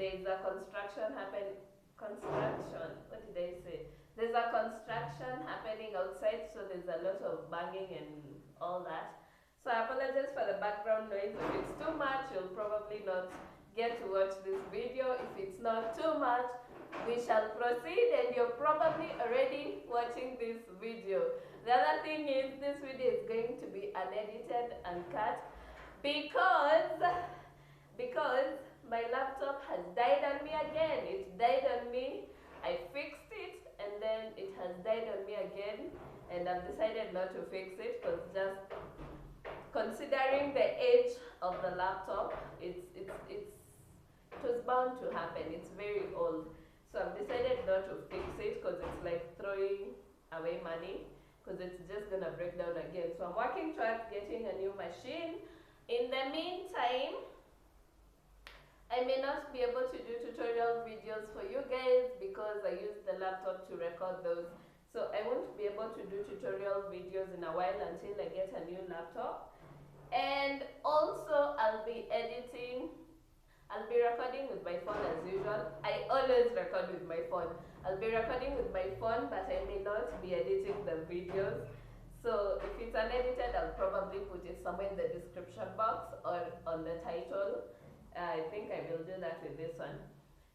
there's a construction happening. Construction. What did I say? There's a construction happening outside, so there's a lot of banging and all that. So I apologize for the background noise. If it's too much, you'll probably not get to watch this video. If it's not too much, we shall proceed, and you're probably already watching this video. The other thing is, this video is going to be unedited and cut because my laptop has died on me again. It died on me. I fixed it, and then it has died on me again, and I've decided not to fix it because just considering the age of the laptop, it was bound to happen. It's very old. So I've decided not to fix it because it's like throwing away money, because it's just gonna break down again. So I'm working towards getting a new machine. In the meantime, I may not be able to do tutorial videos for you guys because I use the laptop to record those. So I won't be able to do tutorial videos in a while until I get a new laptop. And also I'll be recording with my phone as usual. I always record with my phone. I'll be recording with my phone, but I may not be editing the videos. So if it's unedited, I'll probably put it somewhere in the description box or on the title. I think I will do that with this one.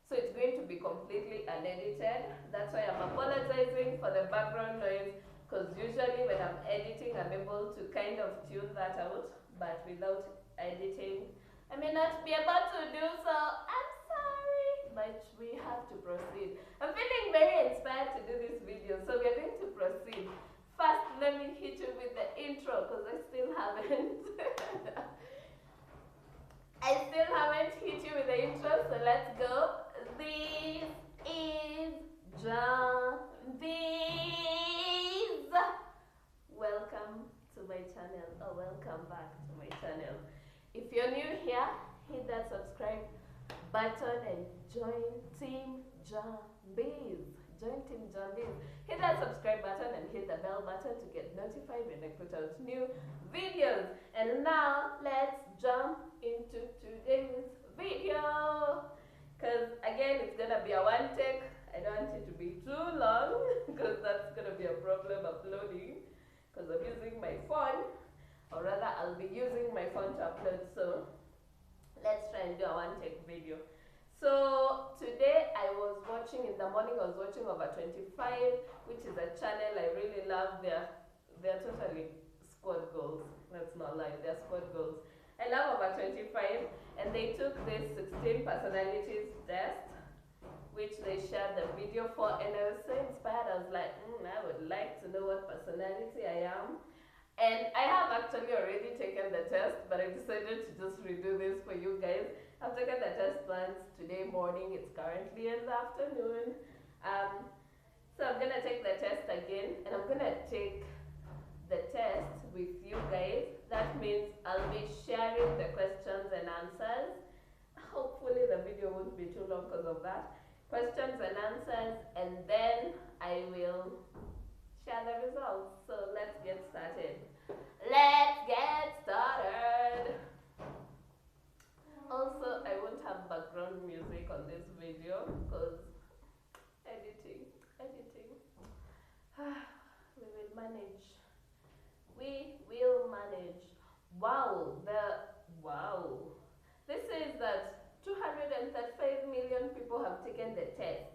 So it's going to be completely unedited. That's why I'm apologizing for the background noise, because usually when I'm editing, I'm able to kind of tune that out, but without editing, I may not be able to do so. I'm sorry, but we have to proceed. I'm feeling very inspired to do this video, so we're going to proceed. First, let me hit you with the intro, because I still haven't. Hit you with the intro, so let's go. This is Njambiz. Welcome to my channel, or welcome back to my channel. If you're new here, hit that subscribe button and join Team Njambiz. Join Team Njambiz. Hit that subscribe button and hit the bell button to get notified when I put out new videos. And now let's jump into today's video, because again it's gonna be a one take. I don't want it to be too long because that's gonna be a problem uploading, because I'm using my phone, or rather I'll be using my phone to upload. So let's try and do a one take video. So today I was watching, in the morning I was watching Over 25, which is a channel I really love. They're totally squad goals. Let's not lie, they're squad goals. I love Over 25, and they took this 16 personalities test, which they shared the video for, and I was so inspired. I was like, I would like to know what personality I am. And I have actually already taken the test, but I decided to just redo this for you guys. I've taken the test once today morning. It's currently in the afternoon. So I'm gonna take the test again, and I'm gonna take the test with you guys. That means I'll be sharing the questions and answers. Hopefully the video won't be too long because of that. Questions and answers, and then I will share the results. So let's get started. Let's get started. Also, I won't have background music on this video because editing. We will manage. We will manage. Wow, this is that 235 million people have taken the test.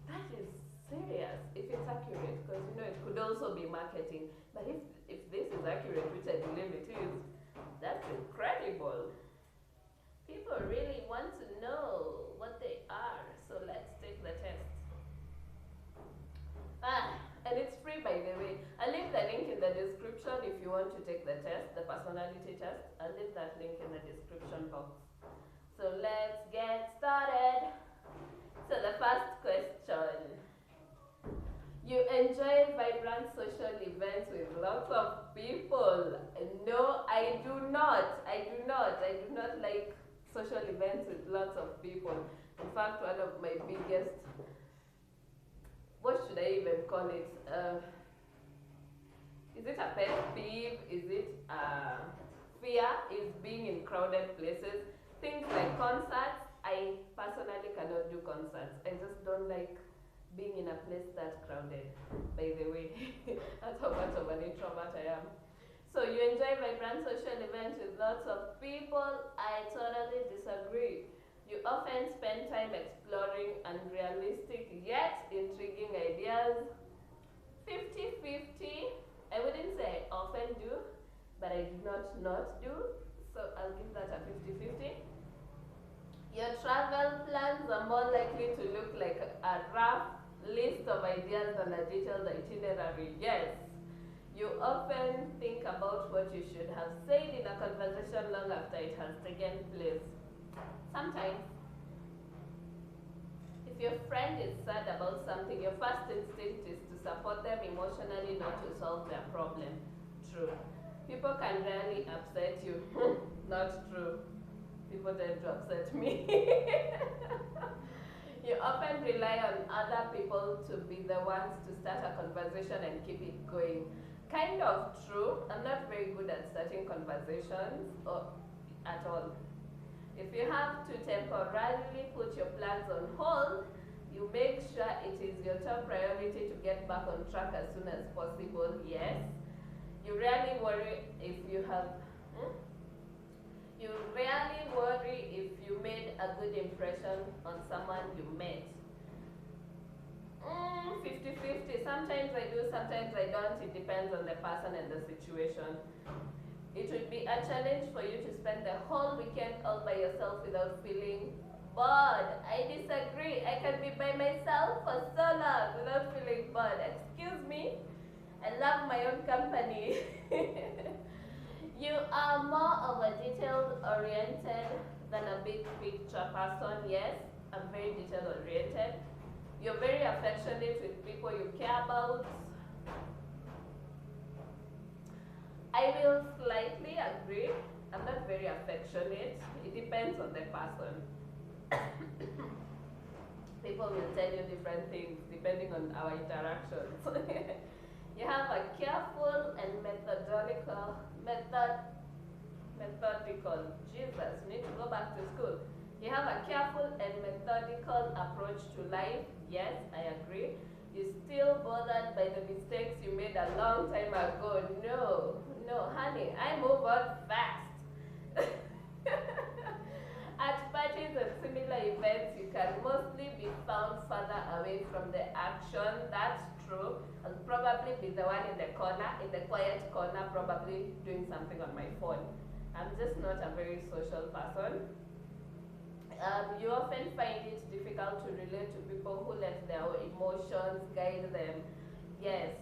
That is serious, if it's accurate, because you know it could also be marketing. But if this is accurate, which I believe it is, that's incredible. People really want to know what they are, so let's take the test. And it's free, by the way. I'll leave the link in the description if you want to take the test, the personality test. I'll leave that link in the description box. So let's get started. So the first question. You enjoy vibrant social events with lots of people? No, I do not. I do not like social events with lots of people. In fact, one of my biggest, what should I even call it? Is it a pet peeve? Is it fear? Is being in crowded places. Things like concerts, I concerts. I just don't like being in a place that crowded, by the way. That's how much of an introvert I am. So you enjoy vibrant social events with lots of people? I totally disagree. You often spend time exploring unrealistic yet intriguing ideas. 50-50. I wouldn't say I often do, but I do not do. So I'll give that a 50-50. Your travel plans are more likely to look like a rough list of ideas than a detailed itinerary. Yes. You often think about what you should have said in a conversation long after it has taken place. Sometimes, if your friend is sad about something, your first instinct is to support them emotionally, not to solve their problem. True. People can rarely upset you. Not true. People tend to upset me. You often rely on other people to be the ones to start a conversation and keep it going. Kind of true. I'm not very good at starting conversations at all. If you have to temporarily put your plans on hold, you make sure it is your top priority to get back on track as soon as possible. Yes. You rarely worry if you have... You rarely worry if you made a good impression on someone you met. 50-50. Sometimes I do, sometimes I don't. It depends on the person and the situation. It would be a challenge for you to spend the whole weekend all by yourself without feeling bored. I disagree. I can be by myself for so long without feeling bored. Excuse me? I love my own company. You are more of a detail-oriented than a big picture person. Yes, I'm very detail-oriented. You're very affectionate with people you care about. I will slightly agree. I'm not very affectionate. It depends on the person. People will tell you different things depending on our interactions. You have a careful and methodical, Jesus, you need to go back to school. You have a careful and methodical approach to life. Yes, I agree. You're still bothered by the mistakes you made a long time ago. No, honey, I move on fast. At parties and similar events, you can mostly be found further away from the action. That's true. I'll probably be the one in the corner, in the quiet corner, probably doing something on my phone. I'm just not a very social person. You often find it difficult to relate to people who let their emotions guide them. Yes.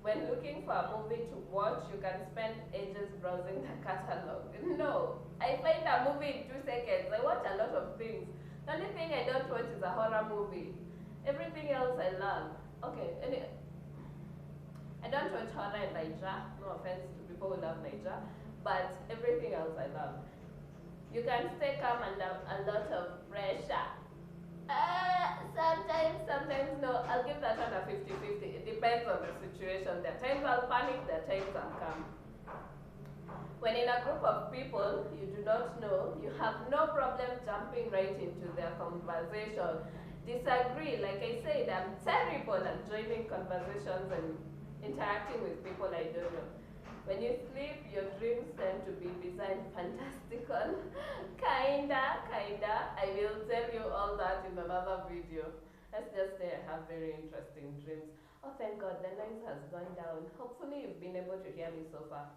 When looking for a movie to watch, you can spend ages browsing the catalog. No, I find a movie in 2 seconds. I watch a lot of things. The only thing I don't watch is a horror movie. Everything else I love. Okay, I don't watch horror in Nigeria. No offense to people who love Nigeria, but everything else I love. You can stay calm under a lot of pressure. Sometimes no. I'll give that one a 50-50. It depends on the situation. There are times I'll panic, there are times I'm calm. When in a group of people you do not know, you have no problem jumping right into their conversation. Disagree, like I said, I'm terrible at joining conversations and interacting with people I don't know. When you sleep, your dreams tend to be designed fantastical. Kinda. I will tell you all that in another video. Let's just say I have very interesting dreams. Oh, thank God, the noise has gone down. Hopefully you've been able to hear me so far.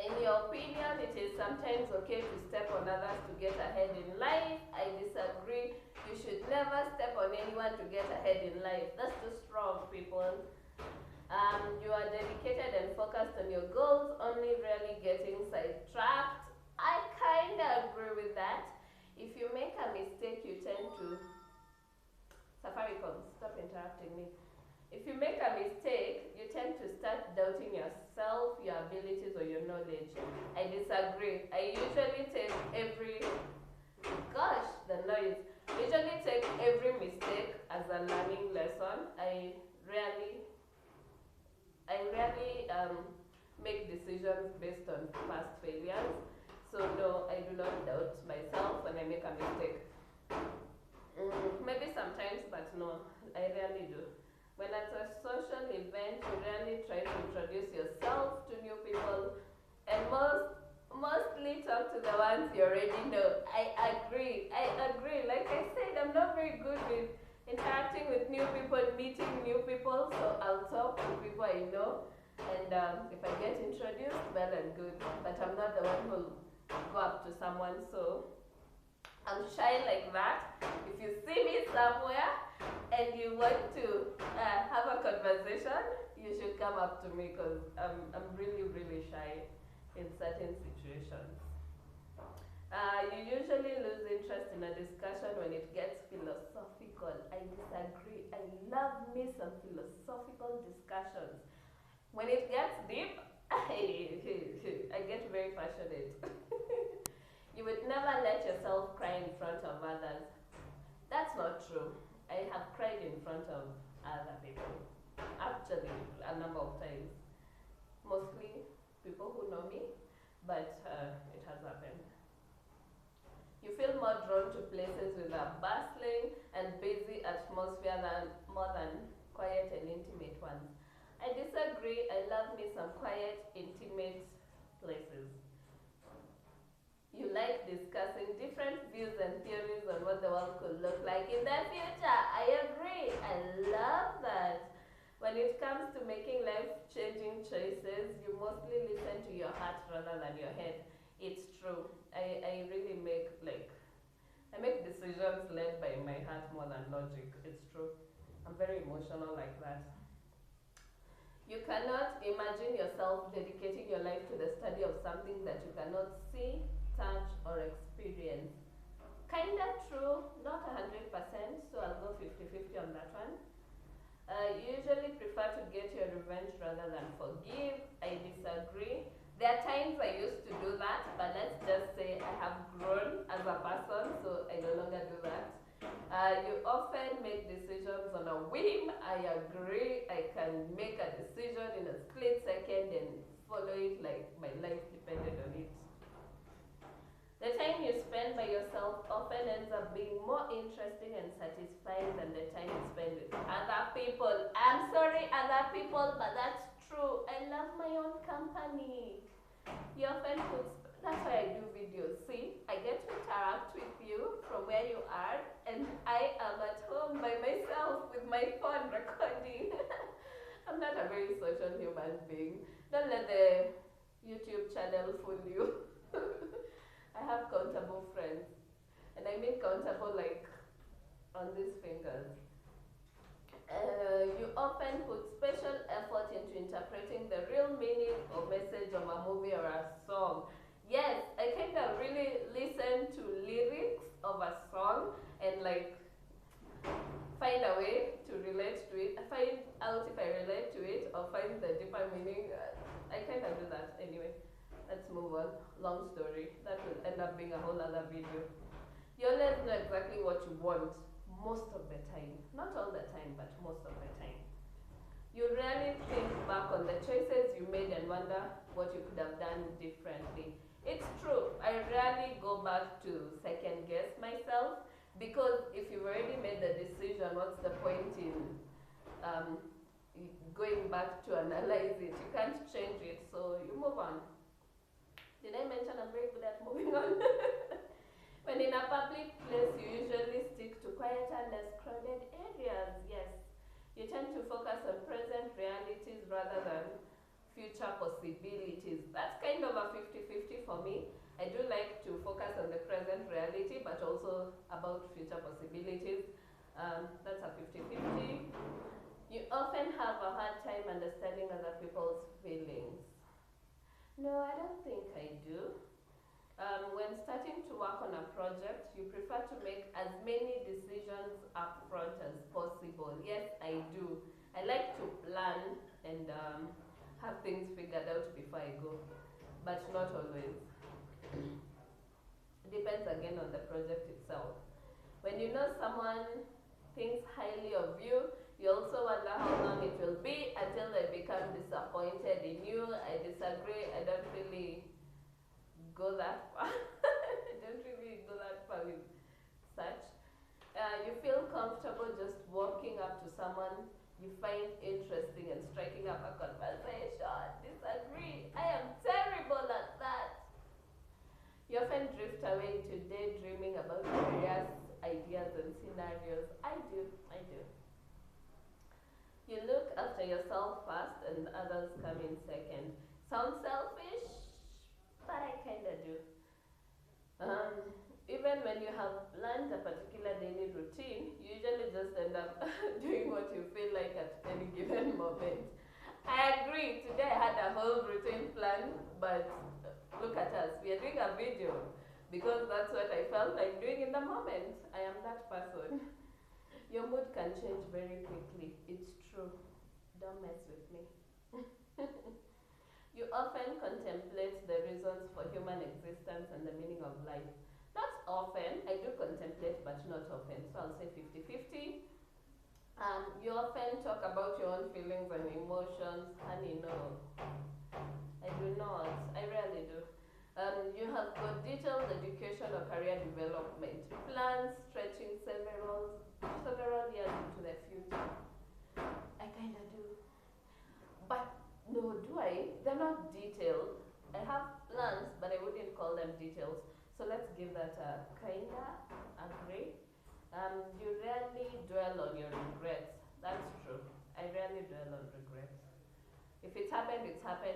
In your opinion, it is sometimes okay to step on others to get ahead in life. I disagree. You should never step on anyone to get ahead in life. That's too strong, people. You are dedicated and focused on your goals, only rarely getting sidetracked. I kind of agree with that. If you make a mistake, you tend to... Safaricom, stop interrupting me. If you make a mistake, you tend to start doubting yourself, your abilities, or your knowledge. I disagree. I usually take every... Gosh, the noise. I usually take every mistake as a learning lesson. I rarely make decisions based on past failures. So no, I do not doubt myself when I make a mistake. when at a social event, you really try to introduce yourself to new people, and mostly talk to the ones you already know. I agree. Like I said, I'm not very good with interacting with new people, meeting new people, so I'll talk to people I know, and if I get introduced, well and good. But I'm not the one who'll go up to someone, so I'm shy like that. If you see me somewhere and you want to have a conversation, you should come up to me because I'm really shy in certain situations. You usually lose interest in a discussion when it gets philosophical. I disagree. I love me some philosophical discussions. When it gets deep, I get very passionate. You would never let yourself cry in front of others. That's not true. I have cried in front of other people. Actually, a number of times. Mostly people who know me, but it has happened. You feel more drawn to places with a bustling and busy atmosphere more than quiet and intimate ones. I disagree. I love me some quiet, intimate places. You like discussing different views and theories on what the world could look like in the future. I agree. I love that. When it comes to making life-changing choices, you mostly listen to your heart rather than your head. It's true. I really I make decisions led by my heart more than logic. It's true. I'm very emotional like that. You cannot imagine yourself dedicating your life to the study of something that you cannot see, touch, or experience. Kinda true, not 100%, so I'll go 50-50 on that one. You usually prefer to get your revenge rather than forgive. I disagree. There are times I used to do that, but let's just say I have grown as a person, so I no longer do that. You often make decisions on a whim. I agree. I can make a decision in a split second and follow it like my life depended on it. The time you spend by yourself often ends up being more interesting and satisfying than the time you spend with other people. I'm sorry, other people, but that's true. I love my own company. You often put, that's why I do videos. See, I get to interact with you from where you are, and I am at home by myself with my phone recording. I'm not a very social human being. Don't let the YouTube channel fool you. I have countable friends, and I mean countable like on these fingers. You often put special effort into interpreting the real meaning or message of a movie or a song. Yes, I kind of really listen to lyrics of a song and like find a way to relate to it. I find out if I relate to it or find the deeper meaning. I kind of do that anyway. Let's move on. Long story. That will end up being a whole other video. You always know exactly what you want most of the time. Not all the time, but most of the time. You rarely think back on the choices you made and wonder what you could have done differently. It's true. I rarely go back to second guess myself because if you've already made the decision, what's the point in going back to analyze it? You can't change it, so you move on. Did I mention I'm very good at moving on? When in a public place, you usually stick to quieter, less crowded areas. Yes. You tend to focus on present realities rather than future possibilities. That's kind of a 50-50 for me. I do like to focus on the present reality, but also about future possibilities. That's a 50-50. You often have a hard time understanding other people's feelings. No, I don't think I do. When starting to work on a project, you prefer to make as many decisions upfront as possible. Yes, I do. I like to plan and have things figured out before I go, but not always. It depends again on the project itself. When you know someone thinks highly of you, you also wonder how long it will be until they become disappointed in you. I disagree. I don't really go that far. I don't really go that far with such. You feel comfortable just walking up to someone You find interesting and striking up a conversation. Disagree. I am terrible at that. You often drift away into daydreaming about various ideas and scenarios. I do. You look after yourself first and others come in second. Sounds selfish, but I kinda do. Even when you have planned a particular daily routine, you usually just end up doing what you feel like at any given moment. I agree, today I had a whole routine plan, but look at us, we are doing a video because that's what I felt like doing in the moment. I am that person. Your mood can change very quickly. It's true. Don't mess with me. You often contemplate the reasons for human existence and the meaning of life. Not often. I do contemplate, but not often. So I'll say 50-50. You often talk about your own feelings and emotions. Honey, no. I do not. I rarely do. You have got detailed education or career development plans stretching several years into the future. I kinda do. But no, do I? They're not detailed. I have plans, but I wouldn't call them details. So let's give that a kinda agree. You rarely dwell on your regrets. That's true. I rarely dwell on regrets. If it's happened,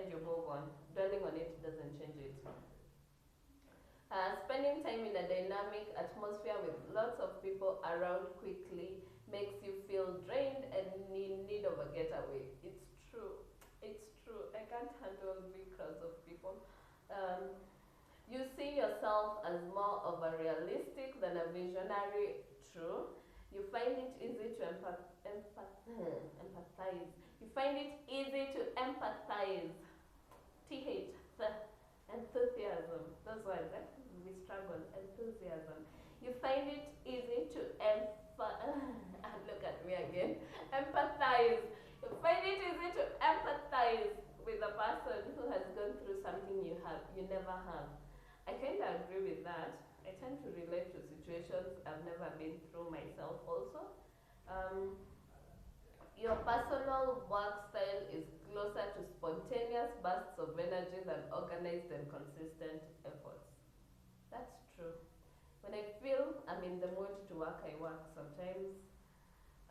you move on. Dwelling on it doesn't change it. Spending time in a dynamic atmosphere with lots of people around quickly makes you feel drained and in need of a getaway. It's true. I can't handle big crowds of people. You see yourself as more of a realistic than a visionary. True. You find it easy to empathize. You find it easy to empathize. TH. Enthusiasm. Those words, we struggle. Enthusiasm. You find it easy to look at me again. Empathize. You find it easy to empathize with a person who has gone through something you never have. I kind of agree with that. I tend to relate to situations I've never been through myself also. Your personal work style is closer to spontaneous bursts of energy than organized and consistent efforts. That's true. When I feel I'm in the mood to work, I work. Sometimes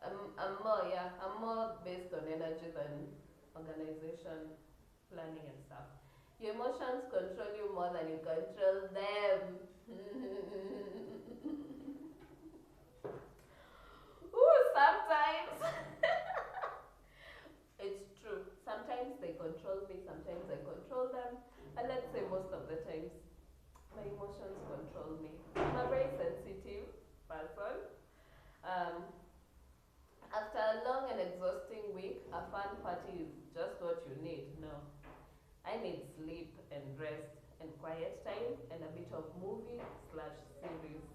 I'm more based on energy than organization, planning and stuff. Your emotions control you more than you control them. Ooh, sometimes. It's true. Sometimes they control me, sometimes I control them. And let's say most of the times, my emotions control me. I'm a very sensitive person. After a long and exhausting week, a fun party is just what you need. No. I need sleep and rest and quiet time and a bit of movie/series.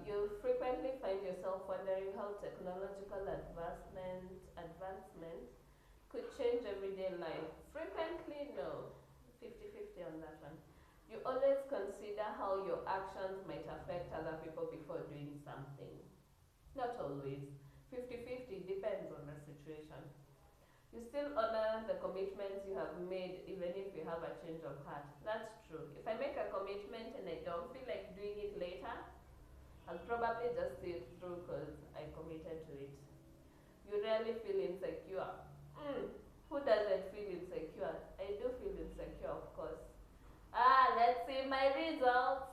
You frequently find yourself wondering how technological advancement could change everyday life. Frequently, no. 50-50 on that one. You always consider how your actions might affect other people before doing something. Not always. 50-50 depends on the situation. You still honor the commitments you have made even if you have a change of heart. That's true. If I make a commitment and I don't feel like doing it later, I'll probably just see it through because I committed to it. You rarely feel insecure. Who doesn't feel insecure? I do feel insecure, of course. Let's see my results.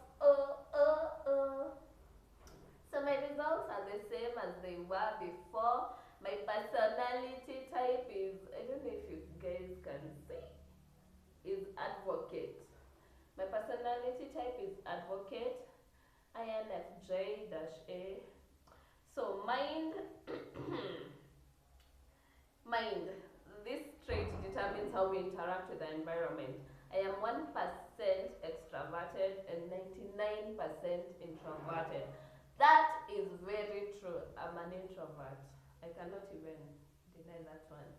So my results are the same as they were before. My personality type is, I don't know if you guys can see, is advocate. My personality type is advocate. INFJ-A. So mind, this trait determines how we interact with the environment. I am 1% extroverted and 99% introverted. That is very true. I'm an introvert. I cannot even deny that one.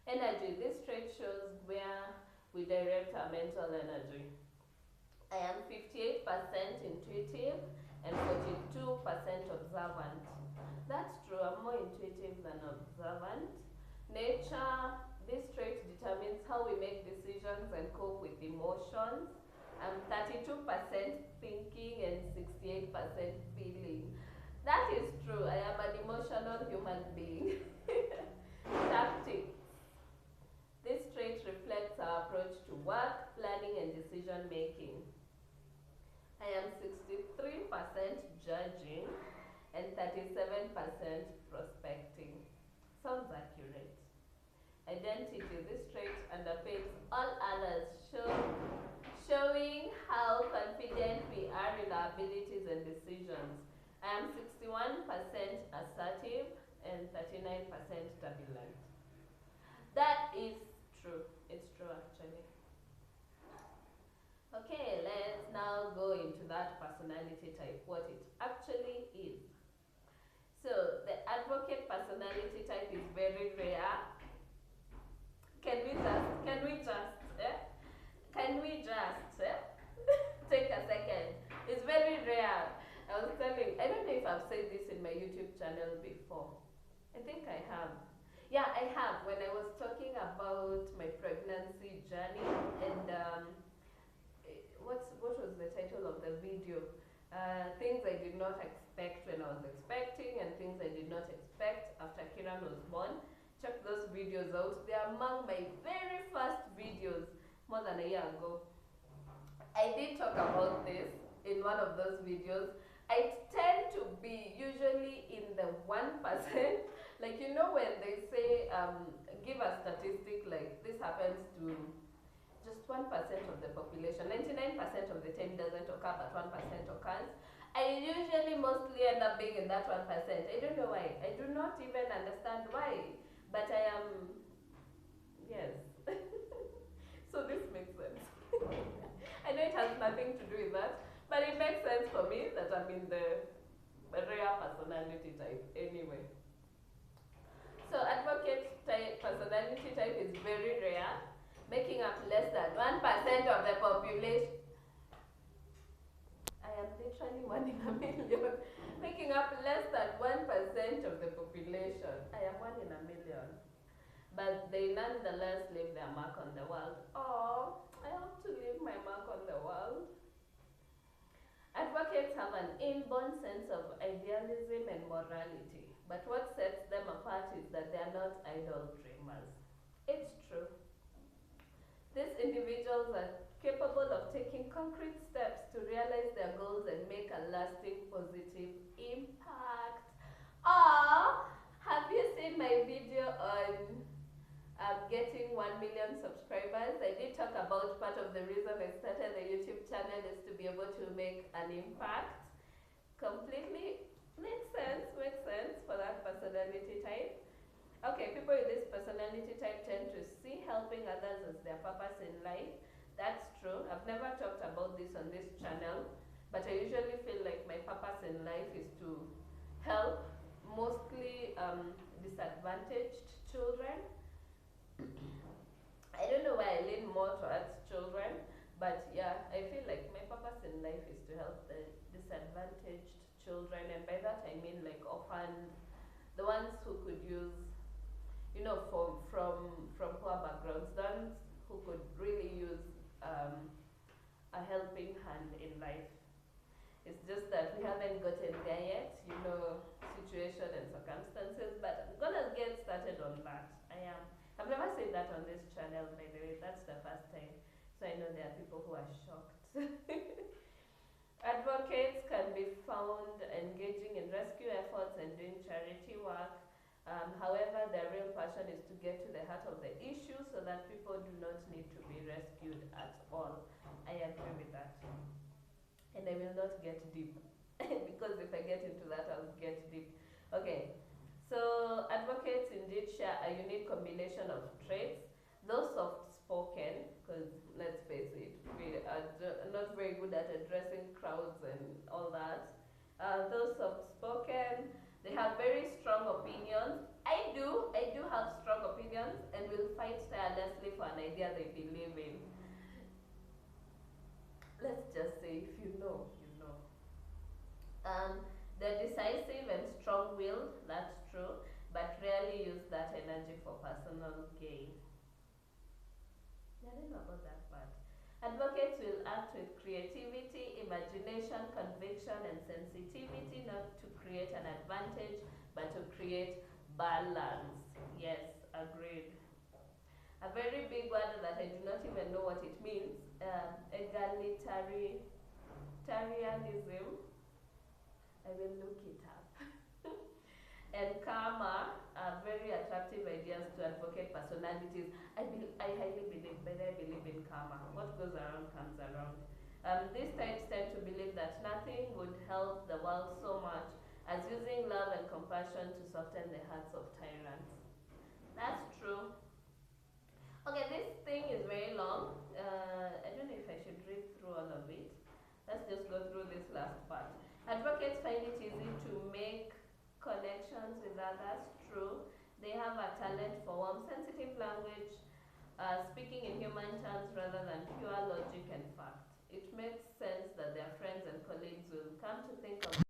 Energy. This trait shows where we direct our mental energy. I am 58% intuitive and 42% observant. That's true. I'm more intuitive than observant. Nature, this trait determines how we make decisions and cope with emotions. 32% thinking and 68% feeling. That is true. I am an emotional human being. Tactics. This trait reflects our approach to work, planning, and decision making. I am 63% judging and 37% prospecting. Sounds accurate. Identity. This trait underpins all others, showing how confident we are in our abilities and decisions. I am 61% assertive and 39% turbulent. That is true. It's true actually. Okay, let's now go into that personality type, what it actually is. So, the advocate personality type is very rare. Can we just take a second? It's very rare. I was telling, I don't know if I've said this in my YouTube channel before. I think I have. Yeah, I have. When I was talking about my pregnancy journey and what was the title of the video? Things I did not expect when I was expecting and things I did not expect after Kiran was born. Check those videos out. They are among my very first videos more than a year ago. I did talk about this in one of those videos. I tend to be usually in the 1%. Like, you know, when they say, give a statistic like this happens to just 1% of the population, 99% of the time doesn't occur, but 1% occurs. I usually mostly end up being in that 1%. I don't know why. I do not even understand why. But I am, yes. So this makes sense. I know it has nothing to do with that, but it makes sense for me that I'm in the rare personality type anyway. So advocate type, personality type is very rare, making up less than 1% of the population. I am literally 1 in a million. Making up less than 1% of the population. I am 1 in a million. But they nonetheless leave their mark on the world. Oh, I hope to leave my mark on the world. Advocates have an inborn sense of idealism and morality. But what sets them apart is that they are not idle dreamers. It's true. These individuals are capable of taking concrete steps to realize their goals and make a lasting positive impact. Have you seen my video on getting 1 million subscribers? I did talk about part of the reason I started the YouTube channel is to be able to make an impact. Completely makes sense for that personality type. Okay, people with this personality type tend to see helping others as their purpose in life. That's true. I've never talked about this on this channel, but I usually feel like my purpose in life is to help mostly disadvantaged children. I don't know why I lean more towards children, but yeah, I feel like my purpose in life is to help the disadvantaged children, and by that I mean like orphans, the ones who could use, you know, from poor backgrounds, the ones who could really use a helping hand in life. It's just that we haven't gotten there yet, you know, situation and circumstances, but I'm gonna get started on that. I've never said that on this channel, by the way. That's the first time. So I know there are people who are shocked. Advocates can be found engaging in rescue efforts and doing charity work. However, their real passion is to get to the heart of the issue so that people do not need to be rescued at all. I agree with that. And I will not get deep because if I get into that, I'll get deep. Okay, so advocates indeed share a unique combination of traits. Those soft-spoken, because let's face it, we are not very good at addressing crowds and all that. Those soft-spoken, they have very strong opinions. I do have strong opinions and will fight tirelessly for an idea they believe in. Let's just say, if you know, you know. They're decisive and strong-willed, that's true, but rarely rarely use that energy for personal gain. I don't know about that part. Advocates will act with creativity, imagination, conviction, and sensitivity, not to create an advantage, but to create balance. Yes, agreed. A very big word that I do not even know what it means, egalitarianism. I will look it up. And karma are very attractive ideas to advocate personalities. I highly believe, but I believe in karma. What goes around comes around. These types tend to believe that nothing would help the world so much as using love and compassion to soften the hearts of tyrants. That's true. Okay, this thing is very long. I don't know if I should read through all of it. Let's just go through this last part. Advocates find it easy to make connections with others. True. They have a talent for warm, sensitive language, speaking in human terms rather than pure logic and fact. It makes sense that their friends and colleagues will come to think of